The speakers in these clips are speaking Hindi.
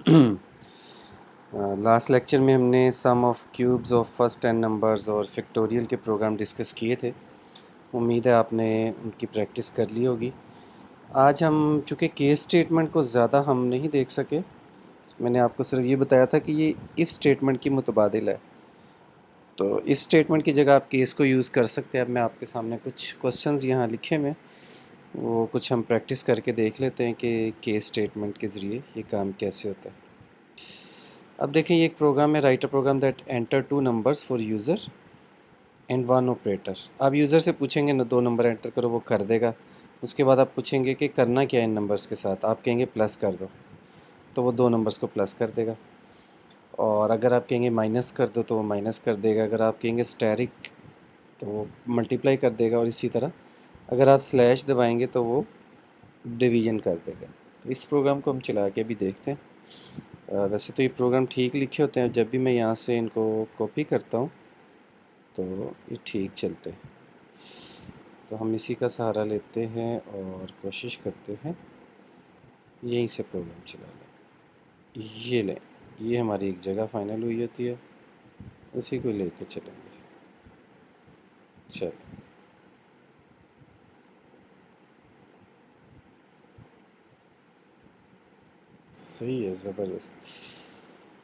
लास्ट लेक्चर में हमने sum of cubes of first 10 numbers और फैक्टोरियल के प्रोग्राम डिस्कस किए थे। उम्मीद है आपने उनकी प्रैक्टिस कर ली होगी। आज हम चूँकि केस स्टेटमेंट को ज़्यादा हम नहीं देख सके, मैंने आपको सिर्फ ये बताया था कि ये इफ़ स्टेटमेंट की मुतबादिल है, तो इफ़ स्टेटमेंट की जगह आप केस को यूज़ कर सकते हैं। अब मैं आपके सामने कुछ क्वेश्चंस यहाँ लिखे हुए हैं, वो कुछ हम प्रैक्टिस करके देख लेते हैं कि केस स्टेटमेंट के ज़रिए ये काम कैसे होता है। अब देखें, ये एक प्रोग्राम है, write a program that enter 2 numbers for user and 1 operator. आप यूज़र से पूछेंगे ना 2 नंबर एंटर करो, वो कर देगा। उसके बाद आप पूछेंगे कि करना क्या है इन नंबर्स के साथ, आप कहेंगे प्लस कर दो, तो वो 2 नंबर्स को प्लस कर देगा। और अगर आप कहेंगे माइनस कर दो तो वो माइनस कर देगा। अगर आप कहेंगे स्टेरिक तो वो मल्टीप्लाई कर देगा। और इसी तरह अगर आप स्लैश दबाएंगे तो वो डिवीजन कर देगा। तो इस प्रोग्राम को हम चला के अभी देखते हैं। वैसे तो ये प्रोग्राम ठीक लिखे होते हैं, जब भी मैं यहाँ से इनको कॉपी करता हूँ तो ये ठीक चलते हैं। तो हम इसी का सहारा लेते हैं और कोशिश करते हैं यहीं से प्रोग्राम चला लें। ये लें, ये हमारी एक जगह फाइनल हुई होती है, उसी को लेके चलेंगे। चलो, सही है, ज़बरदस्त।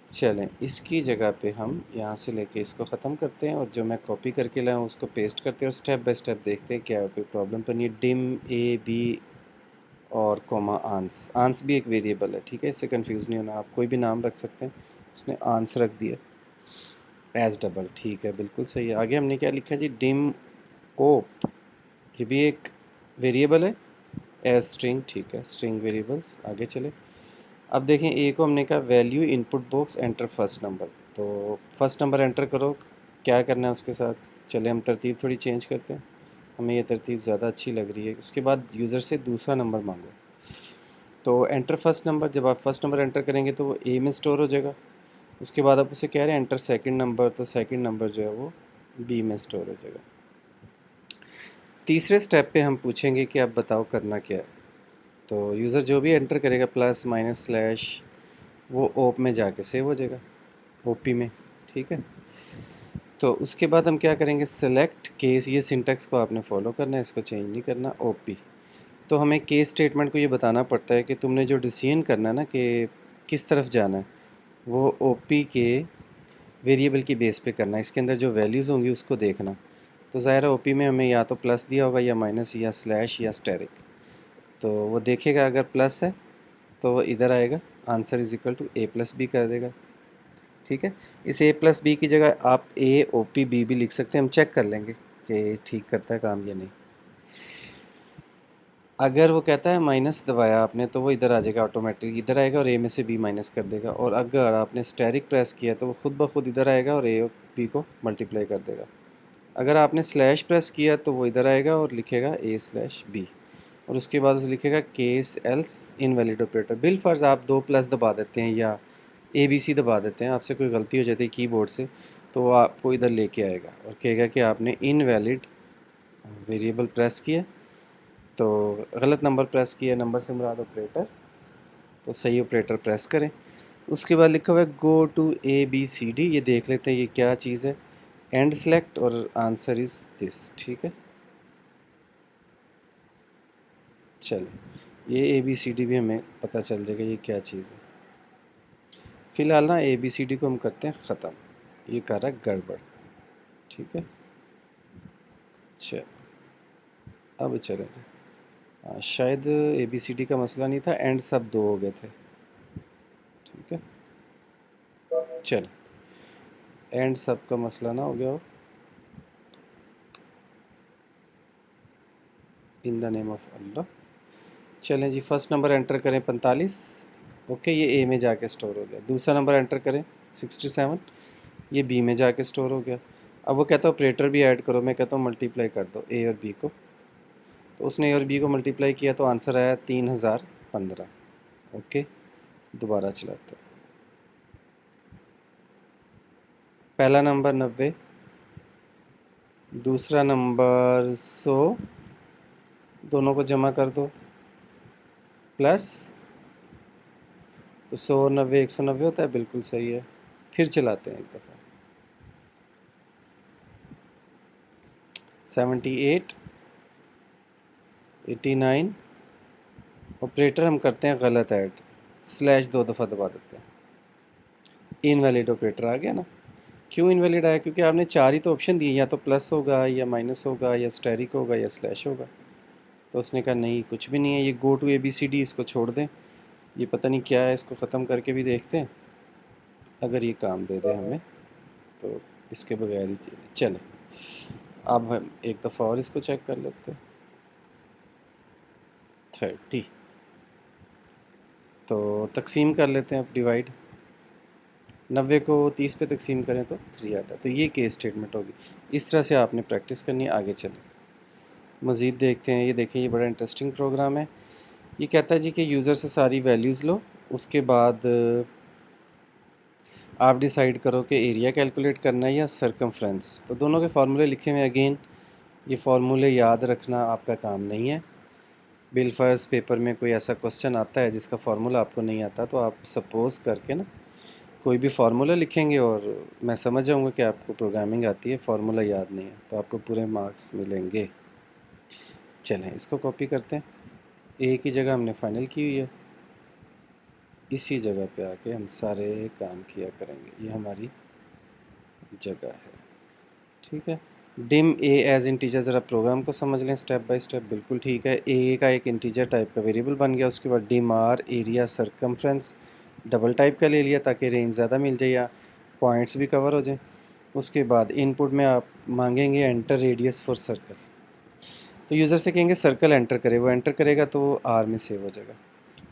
चलें, इसकी जगह पे हम यहाँ से लेके इसको ख़त्म करते हैं और जो मैं कॉपी करके लाया हूँ उसको पेस्ट करते हैं और स्टेप बाय स्टेप देखते हैं क्या कोई प्रॉब्लम तो नहीं है। डिम ए बी और कोमा आंस। आंस भी एक वेरिएबल है, ठीक है, इससे कंफ्यूज नहीं होना। आप कोई भी नाम रख सकते हैं, उसने आंस रख दिया एज डबल, ठीक है, बिल्कुल सही है। आगे हमने क्या लिखा जी, डिम ओप, ये भी एक वेरिएबल है, एज स्ट्रिंग, ठीक है, स्ट्रिंग वेरिएबल्स। आगे चले, अब देखें ए को हमने कहा value input box enter first number, तो फर्स्ट नंबर एंटर करो, क्या करना है उसके साथ। चले हम तरतीब थोड़ी चेंज करते हैं, हमें ये तरतीब ज़्यादा अच्छी लग रही है। उसके बाद यूज़र से दूसरा नंबर मांगो, तो एंटर फर्स्ट नंबर, जब आप फर्स्ट नंबर एंटर करेंगे तो वो ए में स्टोर हो जाएगा। उसके बाद आप उसे कह रहे हैं एंटर सेकंड नंबर, तो सेकंड नंबर जो है वो बी में स्टोर हो जाएगा। तीसरे स्टेप पे हम पूछेंगे कि आप बताओ करना क्या है। तो यूज़र जो भी एंटर करेगा प्लस माइनस स्लैश, वो ओप में जाके सेव हो जाएगा, ओपी में, ठीक है। तो उसके बाद हम क्या करेंगे, सेलेक्ट केस, ये सिंटेक्स को आपने फॉलो करना है, इसको चेंज नहीं करना, ओपी। तो हमें केस स्टेटमेंट को ये बताना पड़ता है कि तुमने जो डिसीजन करना है ना कि किस तरफ जाना है, वो ओपी के वेरिएबल की बेस पे करना है। इसके अंदर जो वैल्यूज़ होंगी उसको देखना। तो ज़ाहिर है ओपी में हमें या तो प्लस दिया होगा या माइनस या स्लैश या स्टेरिक, तो वो देखेगा अगर प्लस है तो वो इधर आएगा, answer is equal to A plus B कर देगा, ठीक है। इस ए प्लस बी की जगह आप ए ओ पी बी भी लिख सकते हैं, हम चेक कर लेंगे कि ठीक करता है काम या नहीं। अगर वो कहता है माइनस दबाया आपने तो वो इधर आ जाएगा, ऑटोमेटिक इधर आएगा और ए में से बी माइनस कर देगा। और अगर आपने स्टेरिक प्रेस किया तो वो खुद ब खुद इधर आएगा और ए और बी को मल्टीप्लाई कर देगा। अगर आपने स्लैश प्रेस किया तो वो इधर आएगा और लिखेगा ए स्लैश बी, और उसके बाद उसे लिखेगा case else invalid operator. Bill फर्ज आप 2 प्लस दबा देते हैं या ए बी सी दबा देते हैं, आपसे कोई गलती हो जाती है कीबोर्ड से, तो वो आपको इधर लेके आएगा और कहेगा कि आपने इनवैलिड वेरिएबल प्रेस किया, तो गलत नंबर प्रेस किया, नंबर से मुराद ऑपरेटर, तो सही ऑपरेटर प्रेस करें। उसके बाद लिखा हुआ है go to A B C D, ये देख लेते हैं ये क्या चीज़ है, एंड सेलेक्ट और आंसर इज़ दिस, ठीक है। चलो, ये ए बी सी डी भी हमें पता चल जाएगा ये क्या चीज़ है। फ़िलहाल ना ए बी सी डी को हम करते हैं ख़त्म, ये कर रहा है गड़बड़, ठीक है। चल, अब चलें जी। शायद ए बी सी डी का मसला नहीं था, एंड सब 2 हो गए थे, ठीक है। चल, एंड सब का मसला ना हो गया हो, इन द नेम ऑफ अल्लाह। चलें जी, फर्स्ट नंबर एंटर करें 45, ओके, ये ए में जाके स्टोर हो गया। दूसरा नंबर एंटर करें 67, ये बी में जाके स्टोर हो गया। अब वो कहता है ऑपरेटर भी ऐड करो, मैं कहता हूँ मल्टीप्लाई कर दो ए और बी को, तो उसने ए और बी को मल्टीप्लाई किया तो आंसर आया 3015, ओके। दोबारा चलाते हैं, पहला नंबर 90, दूसरा नंबर 100, दोनों को जमा कर दो, प्लस तो 100 90 190 होता है, बिल्कुल सही है। फिर चलाते हैं एक दफ़ा। 78 89 ऑपरेटर हम करते हैं गलत ऐड, स्लैश 2 दफ़ा दबा देते हैं, इनवैलिड ऑपरेटर आ गया ना। क्यों इनवैलिड आया? क्योंकि आपने 4 ही तो ऑप्शन दिए, या तो प्लस होगा या माइनस होगा या स्टेरिक होगा या स्लैश होगा। तो उसने कहा नहीं, कुछ भी नहीं है, ये गो टू ABCD, इसको छोड़ दें, ये पता नहीं क्या है, इसको ख़त्म करके भी देखते हैं, अगर ये काम दे दे हमें तो इसके बगैर ही चले। अब हम एक दफ़ा और इसको चेक कर लेते हैं। 30 तो तकसीम कर लेते हैं अब, डिवाइड 90 को 30 पे तकसीम करें तो 3 आता है। तो ये केस स्टेटमेंट होगी। इस तरह से आपने प्रैक्टिस करनी है। आगे चलें, मज़ीद देखते हैं। ये देखें, ये बड़ा इंटरेस्टिंग प्रोग्राम है। ये कहता है जी कि यूज़र से सारी वैल्यूज़ लो, उसके बाद आप डिसाइड करो कि एरिया कैलकुलेट करना है या सरकमफ्रेंस। तो दोनों के फार्मूले लिखे हुए हैं। अगेन ये फार्मूले याद रखना आपका काम नहीं है। बिलफर्ज पेपर में कोई ऐसा क्वेश्चन आता है जिसका फार्मूला आपको नहीं आता, तो आप सपोज़ करके ना कोई भी फार्मूला लिखेंगे और मैं समझ जाऊंगा कि आपको प्रोग्रामिंग आती है, फार्मूला याद नहीं है, तो आपको पूरे मार्क्स मिलेंगे। चलें, इसको कॉपी करते हैं। ए की जगह हमने फाइनल की हुई है, इसी जगह पे आके हम सारे काम किया करेंगे। ये हमारी जगह है, ठीक है। डिम ए एज इंटीजर, ज़रा प्रोग्राम को समझ लें स्टेप बाय स्टेप। बिल्कुल ठीक है, ए का एक इंटीजर टाइप का वेरिएबल बन गया। उसके बाद dim are area circumference double type का ले लिया ताकि रेंज ज़्यादा मिल जाए या पॉइंट्स भी कवर हो जाए। उसके बाद इनपुट में आप मांगेंगे एंटर रेडियस फॉर सर्कल। तो यूज़र से कहेंगे सर्कल एंटर करे, वो एंटर करेगा तो वो आर में सेव हो जाएगा।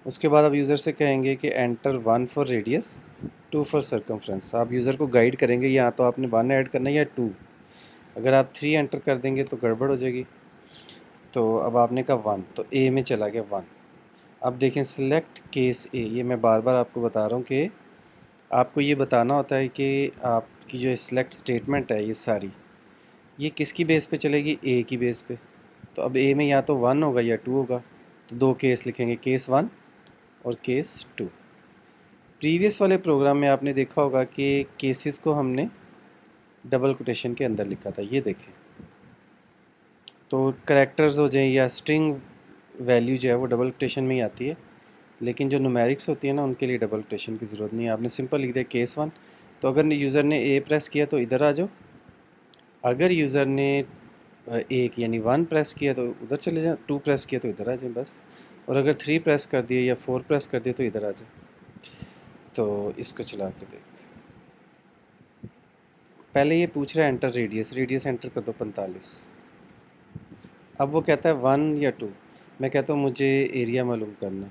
उसके बाद आप यूज़र से कहेंगे कि enter 1 for radius 2 for circumference. आप यूज़र को गाइड करेंगे, या तो आपने 1 ऐड करना है या 2। अगर आप 3 एंटर कर देंगे तो गड़बड़ हो जाएगी। तो अब आपने कहा 1, तो ए में चला गया 1। अब देखें सिलेक्ट केस ए, ये मैं बार बार आपको बता रहा हूँ कि आपको ये बताना होता है कि आपकी जो सिलेक्ट स्टेटमेंट है ये सारी, ये किसकी बेस पे चलेगी? ए की बेस पे। तो अब ए में या तो 1 होगा या 2 होगा, तो 2 केस लिखेंगे, केस 1 और केस 2। प्रीवियस वाले प्रोग्राम में आपने देखा होगा कि केसेस को हमने डबल कोटेशन के अंदर लिखा था, ये देखें। तो करैक्टर्स हो जाए या स्ट्रिंग वैल्यू जो है वो डबल कोटेशन में ही आती है, लेकिन जो न्यूमेरिक्स होती है ना उनके लिए डबल कोटेशन की ज़रूरत नहीं है। आपने सिंपल लिख दिया केस 1। तो अगर यूज़र ने ए प्रेस किया तो इधर आ जाओ, अगर यूज़र ने एक यानी 1 प्रेस किया तो उधर चले जाए, 2 प्रेस किया तो इधर आ जाए बस। और अगर 3 प्रेस कर दिए या 4 प्रेस कर दिए तो इधर आ जाए। तो इसको चला के देखते हैं। पहले ये पूछ रहा है एंटर रेडियस, रेडियस एंटर कर दो 45। अब वो कहता है 1 या 2। मैं कहता हूँ मुझे एरिया मालूम करना,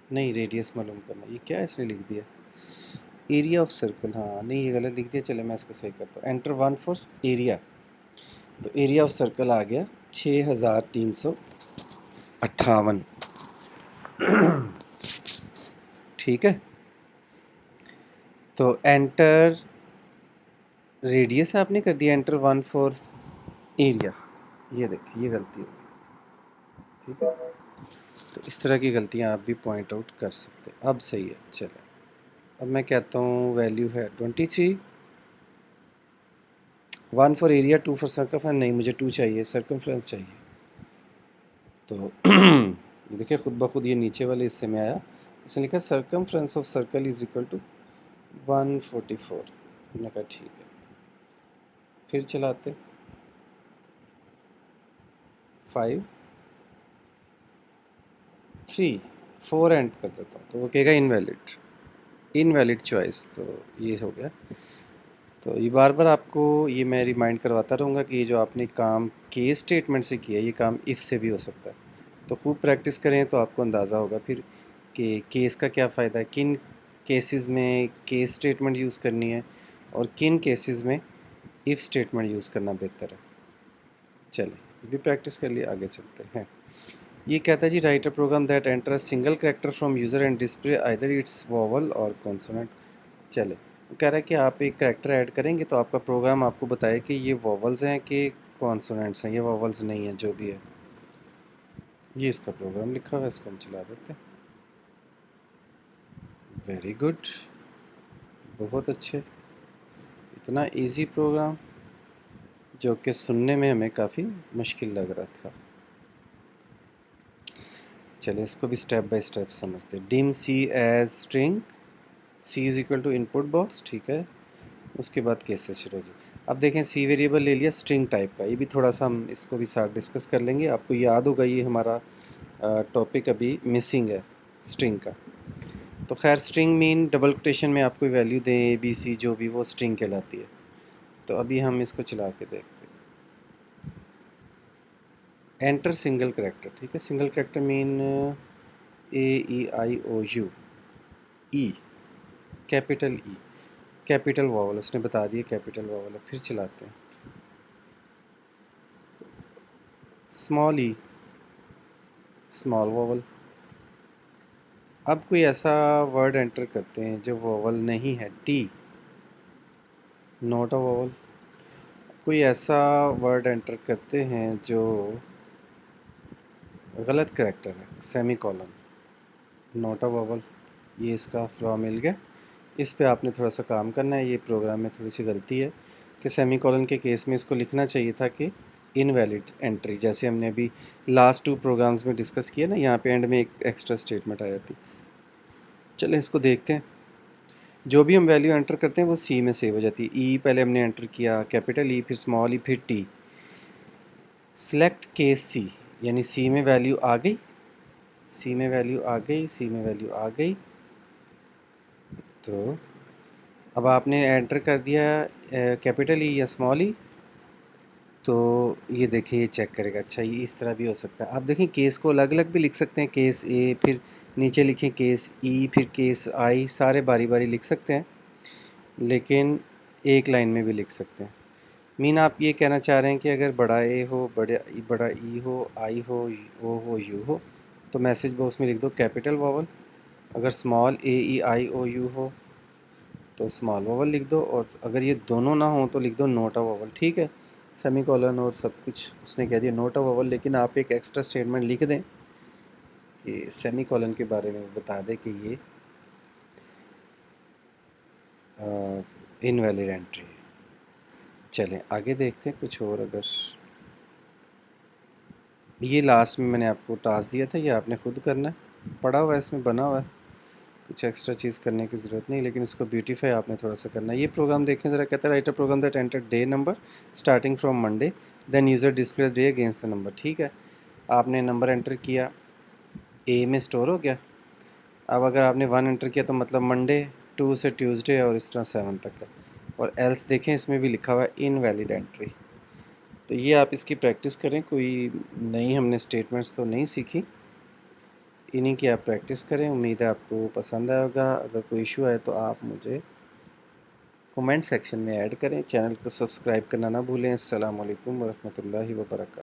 नहीं रेडियस मालूम करना। ये क्या इसने लिख दिया, एरिया ऑफ सर्कल। हाँ नहीं, ये गलत लिख दिया। चले मैं इसको सही करता हूँ, एंटर 1 फॉर एरिया। तो एरिया ऑफ सर्कल आ गया 6358। ठीक है, तो एंटर रेडियस आपने कर दिया, एंटर 1 फॉर एरिया। ये देखिए ये गलती होगी, ठीक है। तो इस तरह की गलतियां आप भी पॉइंट आउट कर सकते हैं। अब सही है। चलो अब मैं कहता हूँ वैल्यू है 23, 1 फॉर एरिया 2 फॉर सर्कमफ्रेंस। नहीं, मुझे 2 चाहिए, सर्कमफ्रेंस चाहिए। तो ये देखिए खुद ब खुद ये नीचे वाले हिस्से में आया, इसने लिखा circumference of circle is equal to 144। मैंने कहा ठीक है, फिर चलाते 5 3 4 एंड कर देता हूँ तो वो कहेगा इनवैलिड, इनवैलिड चॉइस। तो ये हो गया। तो ये बार बार आपको ये मैं रिमाइंड करवाता रहूँगा कि ये जो आपने काम केस स्टेटमेंट से किया ये काम इफ़ से भी हो सकता है। तो खूब प्रैक्टिस करें तो आपको अंदाज़ा होगा फिर कि केस का क्या फ़ायदा है, किन केसेस में केस स्टेटमेंट यूज़ करनी है और किन केसेस में इफ़ स्टेटमेंट यूज़ करना बेहतर है। चलिए ये भी प्रैक्टिस कर लिए, आगे चलते हैं। ये कहता है जी write a program that enter a single character from user and display either it's vowel और कॉन्सोनेंट। चले, वो कह रहा है कि आप एक कैरेक्टर ऐड करेंगे तो आपका प्रोग्राम आपको बताए कि ये वोवल्स हैं कि कॉन्सोनेंट्स हैं, ये वोवल्स नहीं है, जो भी है। ये इसका प्रोग्राम लिखा हुआ है, इसको हम चला देते हैं। वेरी गुड, बहुत अच्छे। इतना इजी प्रोग्राम जो कि सुनने में हमें काफ़ी मुश्किल लग रहा था। चलिए इसको भी स्टेप बाय स्टेप समझते हैं। Dim C as string, C is equal to input box, ठीक है। उसके बाद कैसे शुरू जी। अब देखें सी वेरिएबल ले लिया स्ट्रिंग टाइप का, ये भी थोड़ा सा हम इसको भी साथ डिस्कस कर लेंगे। आपको याद होगा ये हमारा टॉपिक अभी मिसिंग है स्ट्रिंग का। तो खैर स्ट्रिंग मीन डबल कोटेशन में आपको वैल्यू दें ए बी सी जो भी, वो स्ट्रिंग कहलाती है। तो अभी हम इसको चला के देखते हैं। एंटर सिंगल करेक्टर, ठीक है। Single character mean A E I O U, E capital E, capital vowel, उसने बता दिया कैपिटल वावल है। फिर चलाते हैं स्मॉल ई, स्मॉल वावल। अब कोई ऐसा वर्ड एंटर करते हैं जो वावल नहीं है, टी, नॉट अ वावल। कोई ऐसा वर्ड एंटर करते हैं जो गलत करेक्टर है, semi colon, not a vowel. ये इसका फ्लॉ मिल गया। इस पे आपने थोड़ा सा काम करना है। ये प्रोग्राम में थोड़ी सी गलती है कि सेमी कॉलन के केस में इसको लिखना चाहिए था कि इनवैलिड एंट्री, जैसे हमने अभी लास्ट 2 प्रोग्राम्स में डिस्कस किया ना, यहाँ पे एंड में एक एक्स्ट्रा स्टेटमेंट आ जाती। चलें इसको देखते हैं। जो भी हम वैल्यू एंटर करते हैं वो सी में सेव हो जाती है। ई पहले हमने एंटर किया, कैपिटल ई, फिर स्मॉल ई, फिर टी। सेलेक्ट केस सी, यानी सी में वैल्यू आ गई, सी में वैल्यू आ गई, सी में वैल्यू आ गई। तो अब आपने एंटर कर दिया कैपिटल ई या स्मॉल ई, तो ये देखिए ये चेक करेगा। अच्छा ये इस तरह भी हो सकता है। आप देखें केस को अलग अलग भी लिख सकते हैं, केस ए, फिर नीचे लिखें केस ई, फिर केस आई, सारे बारी बारी लिख सकते हैं, लेकिन एक लाइन में भी लिख सकते हैं। मीन आप ये कहना चाह रहे हैं कि अगर बड़ा ए हो, बड़ा ई हो, आई हो, ओ हो, यू हो, तो मैसेज बॉक्स में लिख दो कैपिटल वावल। अगर small A E I O U हो तो स्मॉल वावल लिख दो, और अगर ये दोनों ना हो तो लिख दो नोट अ वावल, ठीक है। सेमी कॉलन और सब कुछ उसने कह दिया नोट अ वावल, लेकिन आप एक एक्स्ट्रा स्टेटमेंट लिख दें कि सेमी कॉलन के बारे में बता दें कि ये इनवैलिड एंट्री है। चलें आगे देखते हैं कुछ और। अगर ये लास्ट में मैंने आपको टास्क दिया था, ये आपने खुद करना है, पढ़ा हुआ है इसमें, बना हुआ है, कुछ एक्स्ट्रा चीज़ करने की ज़रूरत नहीं, लेकिन इसको ब्यूटीफाई आपने थोड़ा सा करना है। ये प्रोग्राम देखें ज़रा, कहता है write a program that enter day number starting from Monday, then user display day against the number, ठीक है। आपने नंबर एंटर किया, ए में स्टोर हो गया। अब अगर आपने 1 एंटर किया तो मतलब मंडे, 2 से ट्यूसडे और इस तरह 7 तक है। और एल्स देखें इसमें भी लिखा हुआ है इनवैलिड एंट्री। तो ये आप इसकी प्रैक्टिस करें, कोई नई हमने स्टेटमेंट्स तो नहीं सीखी, इन्हीं की आप प्रैक्टिस करें। उम्मीद है आपको पसंद आएगा। अगर कोई इशू आए तो आप मुझे कमेंट सेक्शन में ऐड करें। चैनल को सब्सक्राइब करना ना भूलें। अस्सलाम वालेकुम वरहमतुल्लाहि वबरकातुहू।